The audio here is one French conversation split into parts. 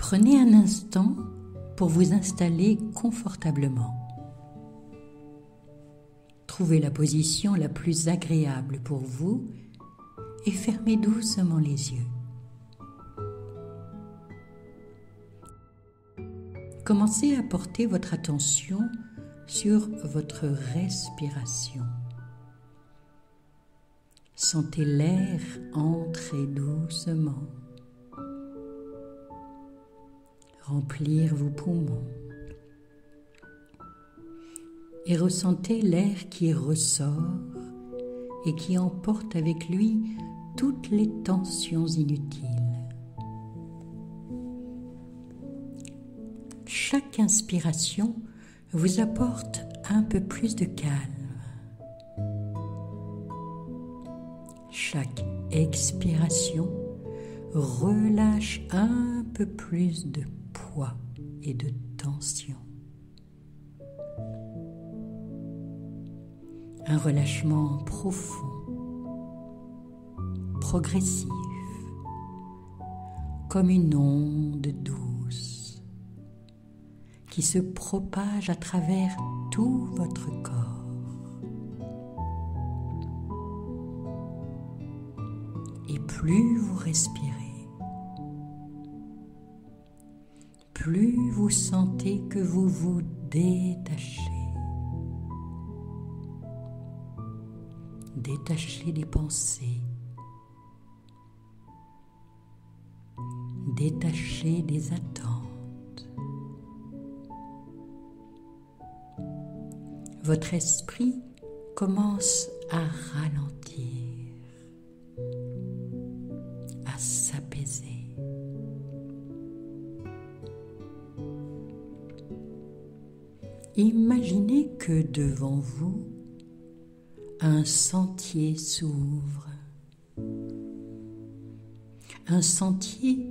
Prenez un instant pour vous installer confortablement. Trouvez la position la plus agréable pour vous et fermez doucement les yeux. Commencez à porter votre attention sur votre respiration. Sentez l'air entrer doucement, remplir vos poumons et ressentez l'air qui ressort et qui emporte avec lui toutes les tensions inutiles. Chaque inspiration vous apporte un peu plus de calme. Chaque expiration relâche un peu plus de poids et de tension. Un relâchement profond, progressif, comme une onde douce qui se propage à travers tout votre corps. Et plus vous respirez, plus vous sentez que vous vous détachez. Détachez des pensées, détachez des attentes. Votre esprit commence à ralentir, à s'apaiser. Imaginez que devant vous, un sentier s'ouvre. Un sentier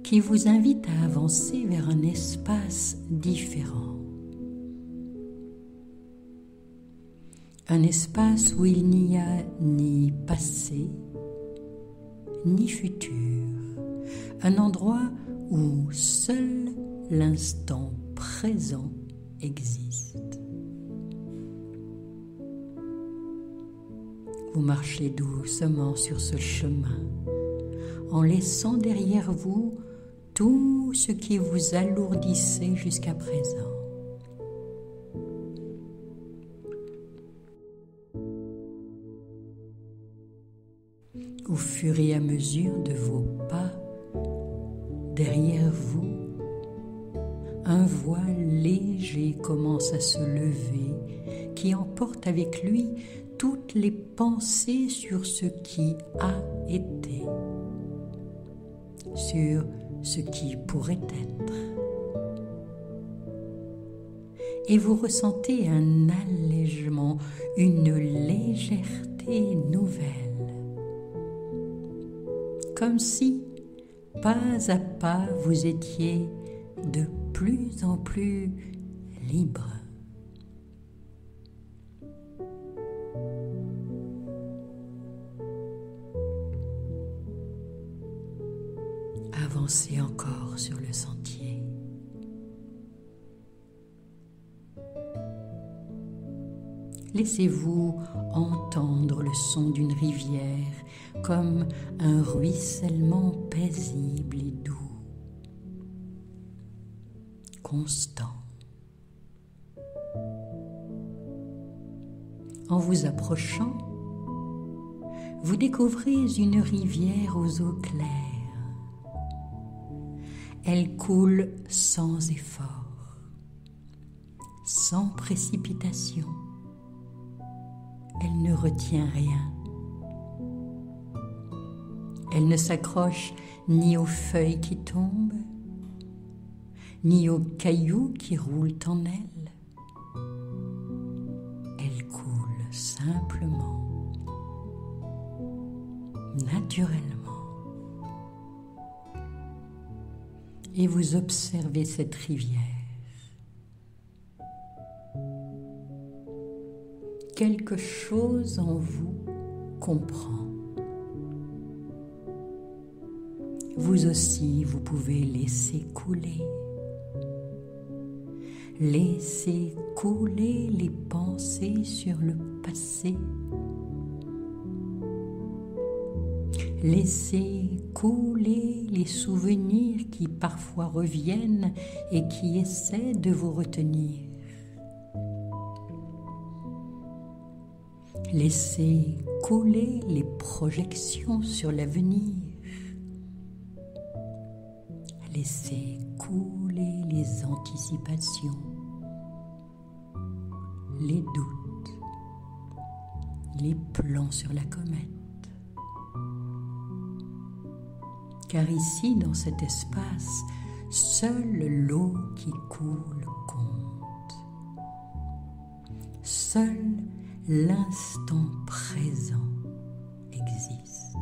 qui vous invite à avancer vers un espace différent. Un espace où il n'y a ni passé, ni futur. Un endroit où seul l'instant présent existe. Vous marchez doucement sur ce chemin, en laissant derrière vous tout ce qui vous alourdissait jusqu'à présent. Au fur et à mesure de vos pas, derrière vous, un voile léger commence à se lever, qui emporte avec lui toutes les pensées sur ce qui a été, sur ce qui pourrait être. Et vous ressentez un allègement, une légèreté nouvelle, comme si, pas à pas, vous étiez de plus en plus libre. Avancez encore sur le sentier. Laissez-vous entendre le son d'une rivière comme un ruissellement paisible et doux, constant. En vous approchant, vous découvrez une rivière aux eaux claires. Elle coule sans effort, sans précipitation. Elle ne retient rien. Elle ne s'accroche ni aux feuilles qui tombent, ni aux cailloux qui roulent en elle. Elle coule simplement, naturellement. Et vous observez cette rivière. Quelque chose en vous comprend. Vous aussi, vous pouvez laisser couler. Laissez couler les pensées sur le passé. Laissez couler les souvenirs qui parfois reviennent et qui essaient de vous retenir. Laissez couler les projections sur l'avenir. Laissez couler les anticipations, les doutes, les plans sur la comète. Car ici, dans cet espace, seule l'eau qui coule compte. Seul l'instant présent existe.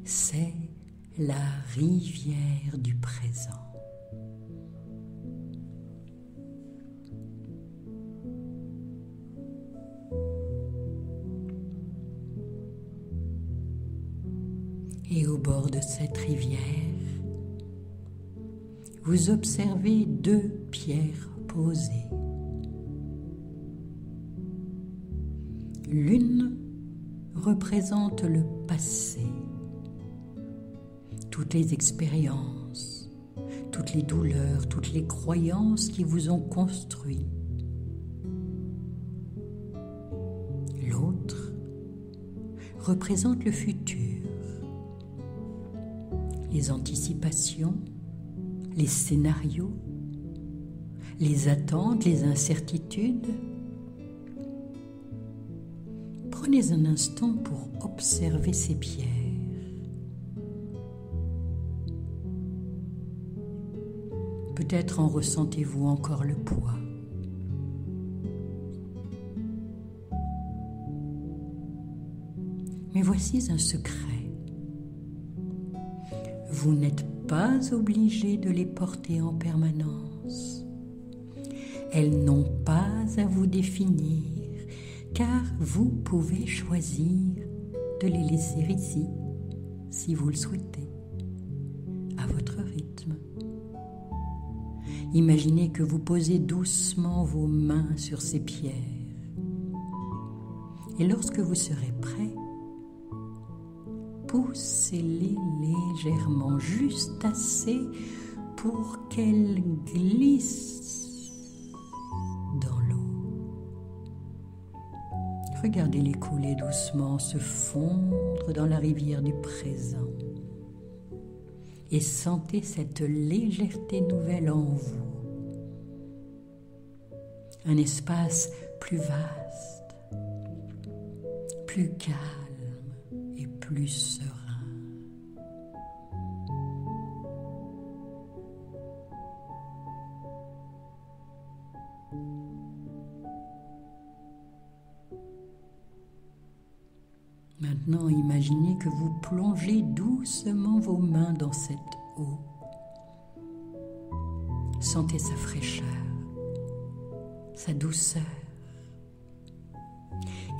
C'est la rivière du présent. Et au bord de cette rivière, vous observez deux pierres posées. L'une représente le passé, toutes les expériences, toutes les douleurs, toutes les croyances qui vous ont construit. L'autre représente le futur, les anticipations, les scénarios, les attentes, les incertitudes. Prenez un instant pour observer ces pierres. Peut-être en ressentez-vous encore le poids. Mais voici un secret. Vous n'êtes pas obligé de les porter en permanence. Elles n'ont pas à vous définir, car vous pouvez choisir de les laisser ici, si vous le souhaitez, à votre rythme. Imaginez que vous posez doucement vos mains sur ces pierres. Et lorsque vous serez prêt, poussez-les légèrement, juste assez pour qu'elles glissent dans l'eau. Regardez-les couler doucement, se fondre dans la rivière du présent. Et sentez cette légèreté nouvelle en vous. Un espace plus vaste, plus calme et plus serein. Maintenant, imaginez que vous plongez doucement vos mains dans cette eau. Sentez sa fraîcheur, sa douceur.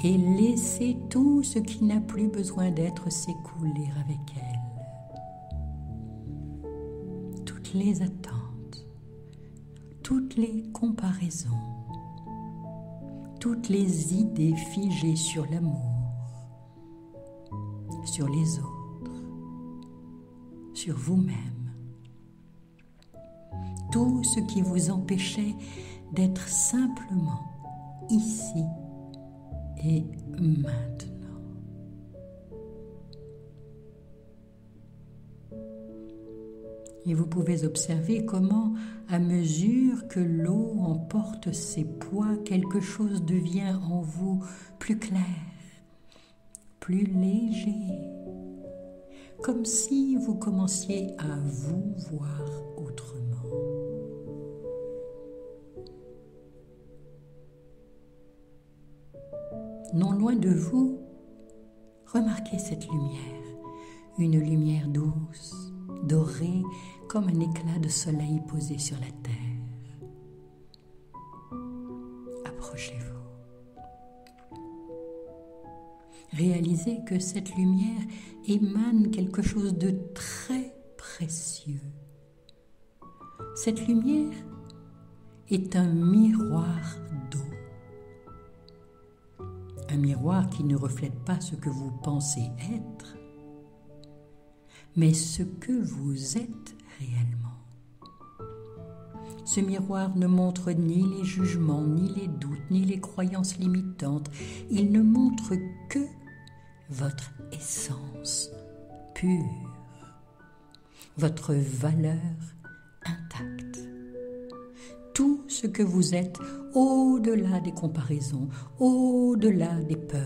Et laissez tout ce qui n'a plus besoin d'être s'écouler avec elle. Toutes les attentes, toutes les comparaisons, toutes les idées figées sur l'amour, sur les autres, sur vous-même. Tout ce qui vous empêchait d'être simplement ici et maintenant. Et vous pouvez observer comment, à mesure que l'eau emporte ses poids, quelque chose devient en vous plus clair, plus léger, comme si vous commenciez à vous voir autrement. Non loin de vous, remarquez cette lumière, une lumière douce, dorée comme un éclat de soleil posé sur la terre. Approchez-vous. réalisez que cette lumière émane quelque chose de très précieux. Cette lumière est un miroir d'eau. Un miroir qui ne reflète pas ce que vous pensez être, mais ce que vous êtes réellement. Ce miroir ne montre ni les jugements, ni les doutes, ni les croyances limitantes. Il ne montre que votre essence pure, votre valeur intacte. Tout ce que vous êtes au-delà des comparaisons, au-delà des peurs.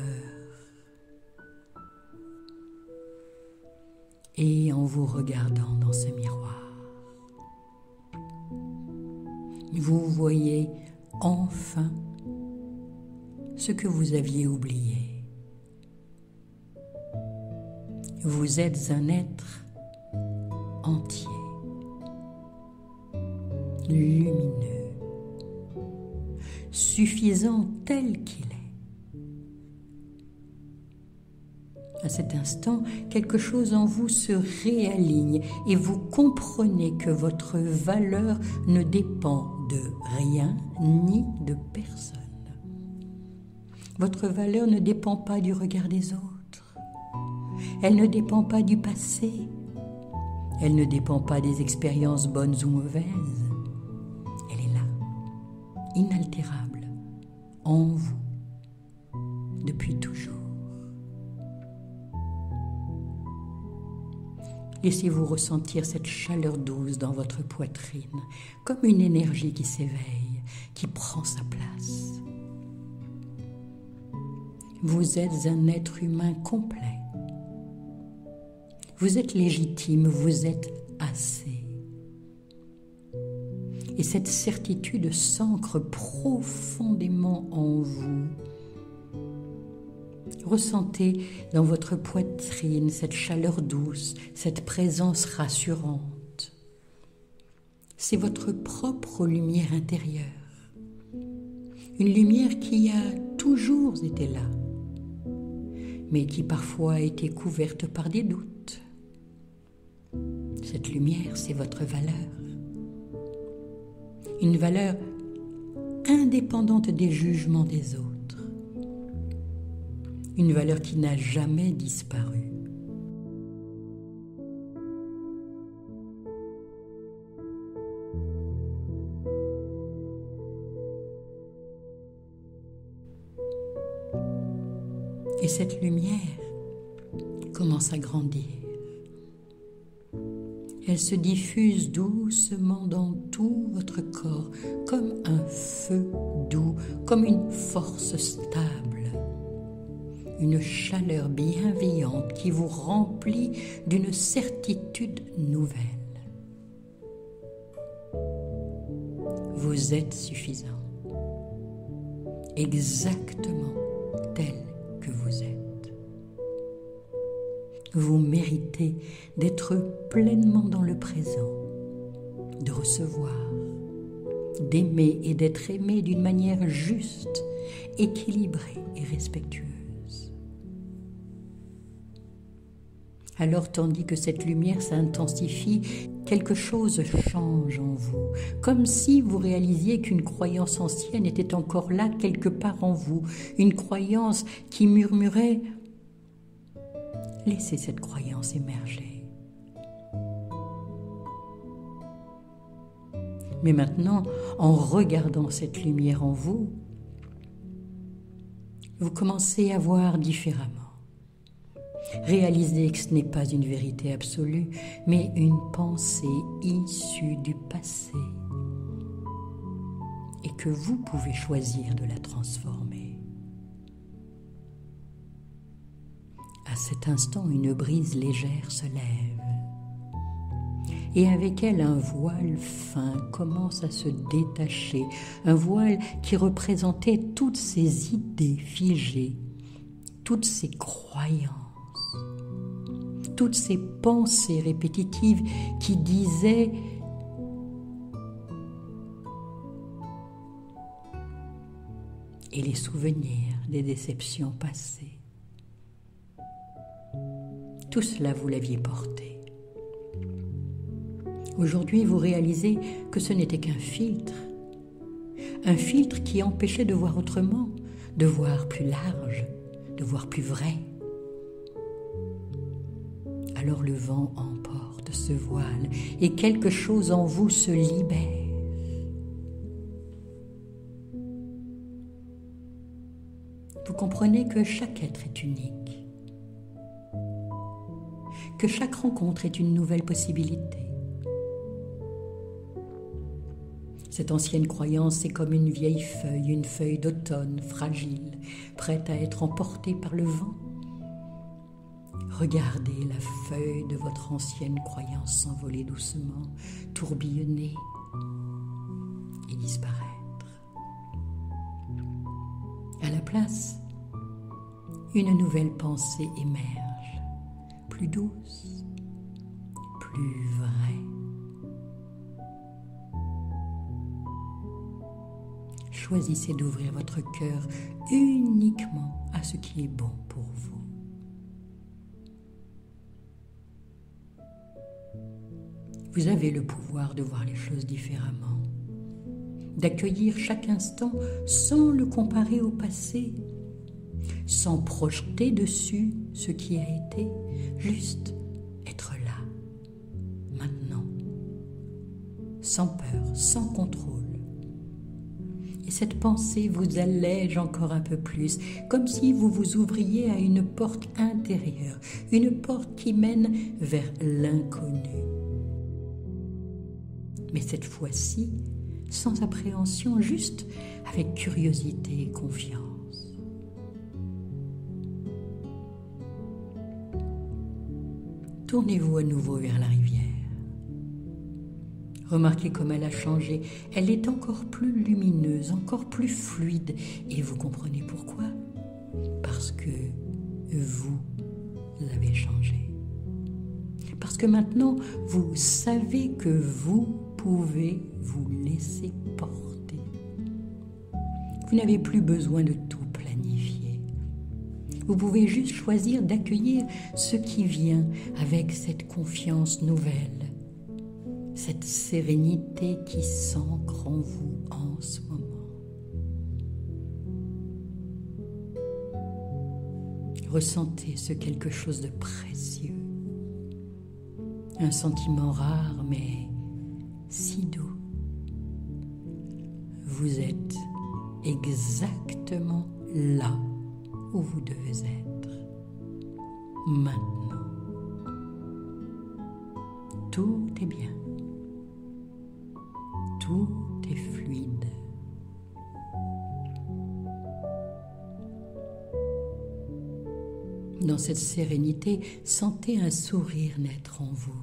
Et en vous regardant dans ce miroir, vous voyez enfin ce que vous aviez oublié. Vous êtes un être entier, lumineux, suffisant tel qu'il est. À cet instant, quelque chose en vous se réaligne et vous comprenez que votre valeur ne dépend de rien ni de personne. Votre valeur ne dépend pas du regard des autres. Elle ne dépend pas du passé. Elle ne dépend pas des expériences bonnes ou mauvaises. Elle est là, inaltérable, en vous, depuis toujours. Laissez-vous ressentir cette chaleur douce dans votre poitrine, comme une énergie qui s'éveille, qui prend sa place. Vous êtes un être humain complet. Vous êtes légitime, vous êtes assez. Et cette certitude s'ancre profondément en vous. Ressentez dans votre poitrine cette chaleur douce, cette présence rassurante. C'est votre propre lumière intérieure. Une lumière qui a toujours été là, mais qui parfois a été couverte par des doutes. Cette lumière, c'est votre valeur. Une valeur indépendante des jugements des autres. Une valeur qui n'a jamais disparu. Et cette lumière commence à grandir. Elle se diffuse doucement dans tout votre corps, comme un feu doux, comme une force stable. Une chaleur bienveillante qui vous remplit d'une certitude nouvelle. Vous êtes suffisant, exactement tel que vous êtes. Vous méritez d'être pleinement dans le présent, de recevoir, d'aimer et d'être aimé d'une manière juste, équilibrée et respectueuse. Alors, tandis que cette lumière s'intensifie, quelque chose change en vous, comme si vous réalisiez qu'une croyance ancienne était encore là quelque part en vous, une croyance qui murmurait « Laissez cette croyance émerger ». Mais maintenant, en regardant cette lumière en vous, vous commencez à voir différemment. Réalisez que ce n'est pas une vérité absolue, mais une pensée issue du passé et que vous pouvez choisir de la transformer. À cet instant, une brise légère se lève et avec elle un voile fin commence à se détacher, un voile qui représentait toutes ces idées figées, toutes ces croyances, toutes ces pensées répétitives qui disaient et les souvenirs des déceptions passées. Tout cela, vous l'aviez porté. Aujourd'hui, vous réalisez que ce n'était qu'un filtre qui empêchait de voir autrement, de voir plus large, de voir plus vrai. Alors le vent emporte ce voile et quelque chose en vous se libère. Vous comprenez que chaque être est unique, que chaque rencontre est une nouvelle possibilité. Cette ancienne croyance est comme une vieille feuille, une feuille d'automne fragile, prête à être emportée par le vent. Regardez la feuille de votre ancienne croyance s'envoler doucement, tourbillonner et disparaître. À la place, une nouvelle pensée émerge, plus douce, plus vraie. Choisissez d'ouvrir votre cœur uniquement à ce qui est bon pour vous. Vous avez le pouvoir de voir les choses différemment, d'accueillir chaque instant sans le comparer au passé, sans projeter dessus ce qui a été, juste être là, maintenant, sans peur, sans contrôle. Et cette pensée vous allège encore un peu plus, comme si vous vous ouvriez à une porte intérieure, une porte qui mène vers l'inconnu. Mais cette fois-ci, sans appréhension, juste avec curiosité et confiance. Tournez-vous à nouveau vers la rivière. Remarquez comme elle a changé. Elle est encore plus lumineuse, encore plus fluide. Et vous comprenez pourquoi? Parce que vous avez changé. Parce que maintenant, vous savez que vous pouvez vous laisser porter. Vous n'avez plus besoin de tout planifier. Vous pouvez juste choisir d'accueillir ce qui vient avec cette confiance nouvelle, cette sérénité qui s'ancre en vous en ce moment. Ressentez ce quelque chose de précieux, un sentiment rare mais si doux. Vous êtes exactement là où vous devez être, maintenant. Tout est bien. Tout est fluide. Dans cette sérénité, sentez un sourire naître en vous.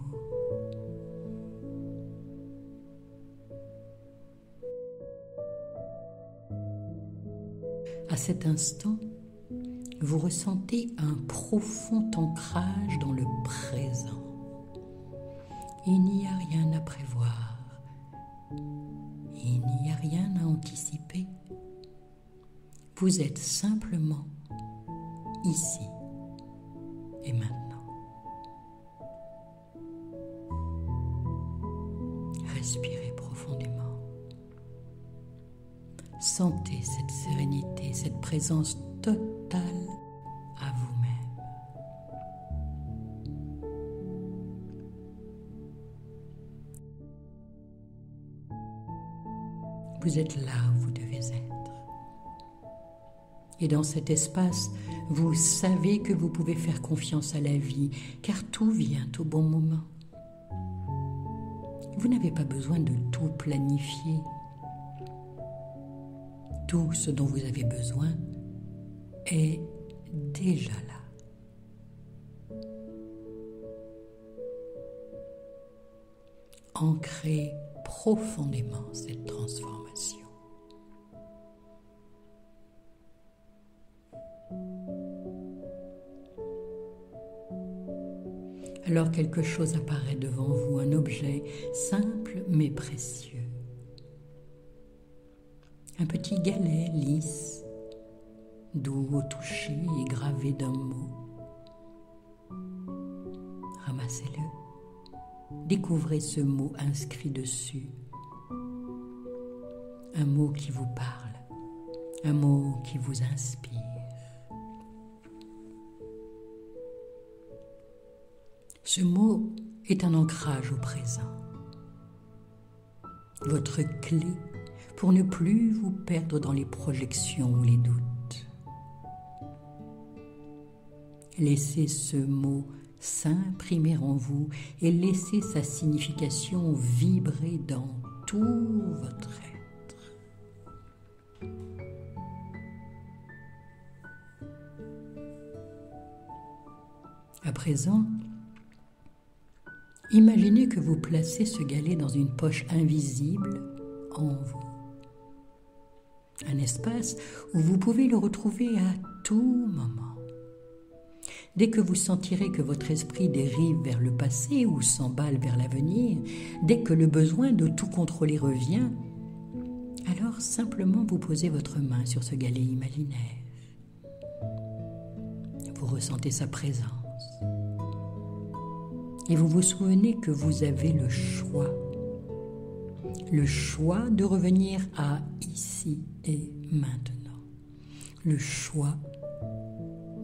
À cet instant, vous ressentez un profond ancrage dans le présent. Il n'y a rien à prévoir. Il n'y a rien à anticiper. Vous êtes simplement ici et maintenant. Respirez profondément. Sentez cette sérénité, cette présence totale à vous-même. Vous êtes là où vous devez être. Et dans cet espace, vous savez que vous pouvez faire confiance à la vie, car tout vient au bon moment. Vous n'avez pas besoin de tout planifier. Tout ce dont vous avez besoin est déjà là. Ancrez profondément cette transformation. Alors quelque chose apparaît devant vous, un objet simple mais précieux. Un petit galet lisse, doux au toucher et gravé d'un mot. Embrassez-le. Découvrez ce mot inscrit dessus. Un mot qui vous parle, un mot qui vous inspire. Ce mot est un ancrage au présent. Votre clé pour ne plus vous perdre dans les projections ou les doutes. Laissez ce mot s'imprimer en vous et laissez sa signification vibrer dans tout votre être. À présent, imaginez que vous placez ce galet dans une poche invisible en vous. Un espace où vous pouvez le retrouver à tout moment. Dès que vous sentirez que votre esprit dérive vers le passé ou s'emballe vers l'avenir, dès que le besoin de tout contrôler revient, alors simplement vous posez votre main sur ce galet imaginaire. Vous ressentez sa présence. Et vous vous souvenez que vous avez le choix de revenir à ici et maintenant, le choix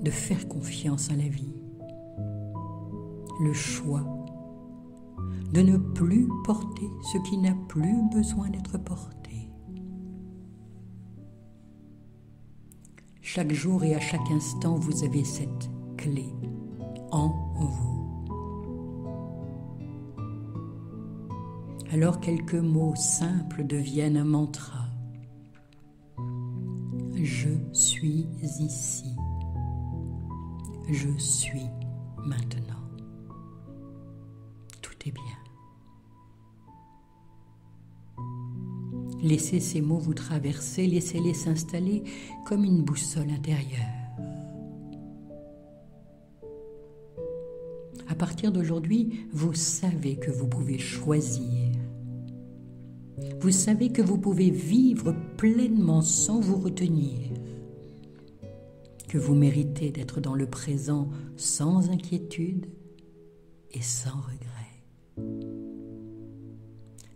de faire confiance à la vie, le choix de ne plus porter ce qui n'a plus besoin d'être porté. Chaque jour et à chaque instant, vous avez cette clé en vous. Alors quelques mots simples deviennent un mantra. Je suis ici. Je suis maintenant. Tout est bien. Laissez ces mots vous traverser, laissez-les s'installer comme une boussole intérieure. À partir d'aujourd'hui, vous savez que vous pouvez choisir. Vous savez que vous pouvez vivre pleinement sans vous retenir. Que vous méritez d'être dans le présent sans inquiétude et sans regret.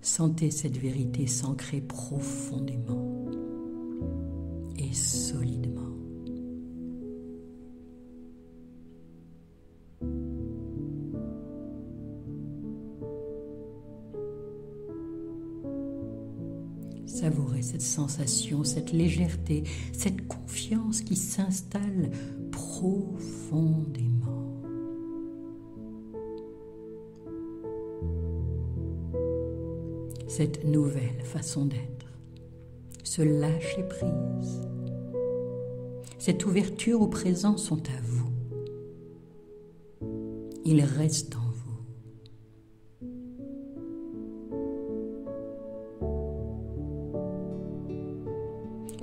Sentez cette vérité s'ancrer profondément et solidement. Savourez cette sensation, cette légèreté, cette confiance qui s'installe profondément. Cette nouvelle façon d'être, ce lâcher-prise, cette ouverture au présent sont à vous. Ils restent en vous.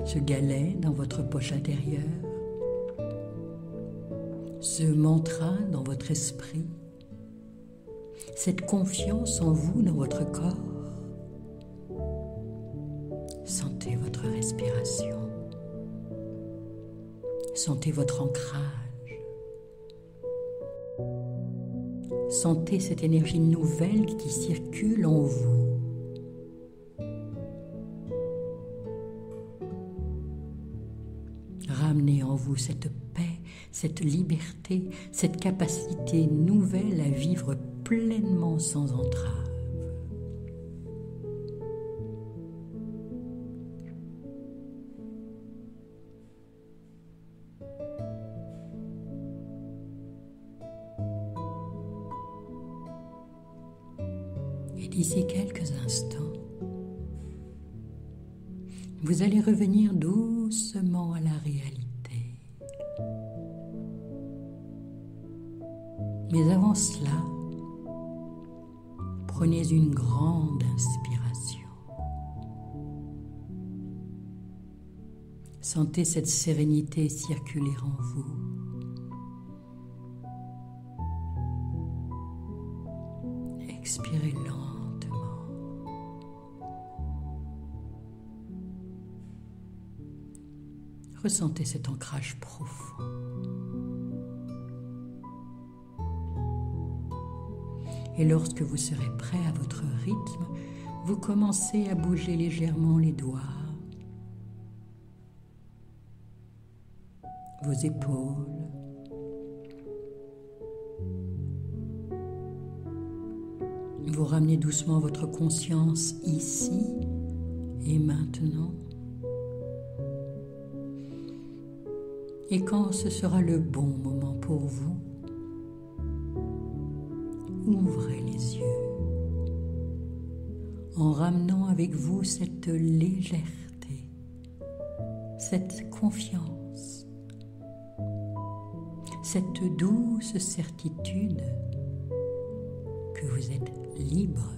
Ce galet dans votre poche intérieure, ce mantra dans votre esprit, cette confiance en vous dans votre corps. Sentez votre respiration, sentez votre ancrage, sentez cette énergie nouvelle qui circule en vous. Ramenez en vous cette paix, cette liberté, cette capacité nouvelle à vivre pleinement sans entrave. Et d'ici quelques instants, vous allez revenir doucement à la réalité. Mais avant cela, prenez une grande inspiration. Sentez cette sérénité circuler en vous. Expirez lentement. Ressentez cet ancrage profond. Et lorsque vous serez prêt à votre rythme, vous commencez à bouger légèrement les doigts, vos épaules, vous ramenez doucement votre conscience ici et maintenant. Et quand ce sera le bon moment pour vous, ouvrez les yeux en ramenant avec vous cette légèreté, cette confiance, cette douce certitude que vous êtes libre,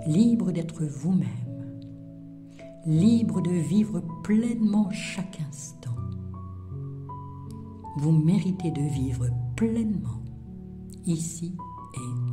libre d'être vous-même, libre de vivre pleinement chaque instant. Vous méritez de vivre pleinement ici et